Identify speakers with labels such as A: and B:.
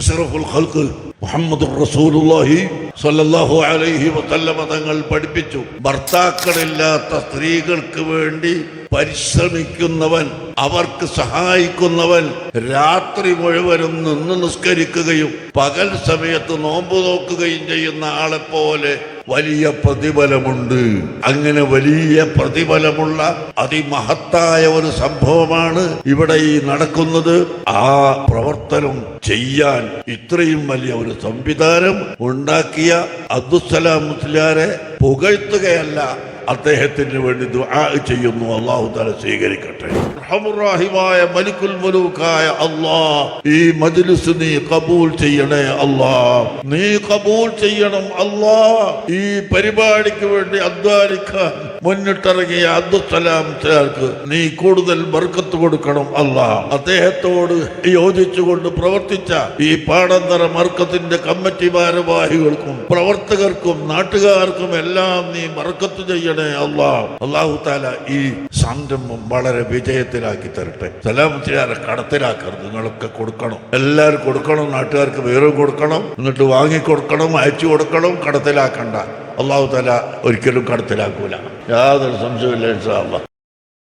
A: അഷ്റഫുൽ ഖൽഖ് മുഹമ്മദുർ റസൂലുള്ളാഹി സ്വല്ലല്ലാഹു അലൈഹി വസല്ലമ തങ്ങൾ പഠിപ്പിച്ചു, ഭർത്താക്കളില്ലാത്ത സ്ത്രീകൾക്ക് വേണ്ടി പരിശ്രമിക്കുന്നവൻ, അവർക്ക് സഹായിക്കുന്നവൻ, രാത്രി മുഴുവനും നിന്ന് നിസ്കരിക്കുകയും പകൽ സമയത്ത് നോമ്പ് നോക്കുകയും ചെയ്യുന്ന ആളെപ്പോലെ വലിയ പ്രതിഫലമുണ്ട്. അങ്ങനെ വലിയ പ്രതിഫലമുള്ള അതിമഹത്തായ ഒരു സംഭവമാണ് ഇവിടെ ഈ നടക്കുന്നത്. ആ പ്രവർത്തനം ചെയ്യാൻ ഇത്രയും വലിയ ഒരു സംവിധാനം ഉണ്ടാക്കിയ അബ്ദുസ്സലാം മുസ്ലിയാരെ പുകഴ്ത്തുകയല്ല, അദ്ദേഹത്തിന് വേണ്ടി ദുആ ചെയ്യുന്നു. അല്ലാഹു തആല സ്വീകരിക്കട്ടെ. റഹ്മുർ-റഹീമായ മലിക്കുൽ മുലൂക്കായ അല്ലാഹ്, ഈ മജ്ലിസ് നീ കബൂൽ ചെയ്യണേ അല്ലാഹ്, നീ കബൂൽ ചെയ്യണം അല്ലാഹ്. ഈ പരിപാടിക്ക് വേണ്ടി അധ്വാനിക്കാൻ മുന്നിട്ടിറങ്ങിയ അബ്ദുസ്സലാം സാർക്ക് നീ കൂടുതൽ ബർക്കത്ത് കൊടുക്കണം അല്ലാഹ്. അദ്ദേഹത്തോട് യോജിച്ചുകൊണ്ട് പ്രവർത്തിച്ച ഈ പാടന്തറ മർക്കത്തിന്റെ കമ്മിറ്റി ഭാരവാഹികൾക്കും പ്രവർത്തകർക്കും നാട്ടുകാർക്കും എല്ലാം നീ ബർക്കത്ത് ചെയ്യണേ അല്ലാഹ്. അല്ലാഹു തആല ഈ സംരംഭം വളരെ വിജയത്തിലാക്കി തരട്ടെ. സലാമത്തിലാരെ കടത്തിലാക്കരുത്, നിങ്ങളൊക്കെ കൊടുക്കണം, എല്ലാവരും കൊടുക്കണം, നാട്ടുകാർക്ക് വേറെ കൊടുക്കണം, എന്നിട്ട് വാങ്ങിക്കൊടുക്കണം, അയച്ചു കൊടുക്കണം, കടത്തിലാക്കണ്ട. അല്ലാഹു തആല ഒരിക്കലും കടത്തിലാക്കൂല, യാതൊരു സംശയമില്ല ഇൻഷാ അല്ലാഹ്.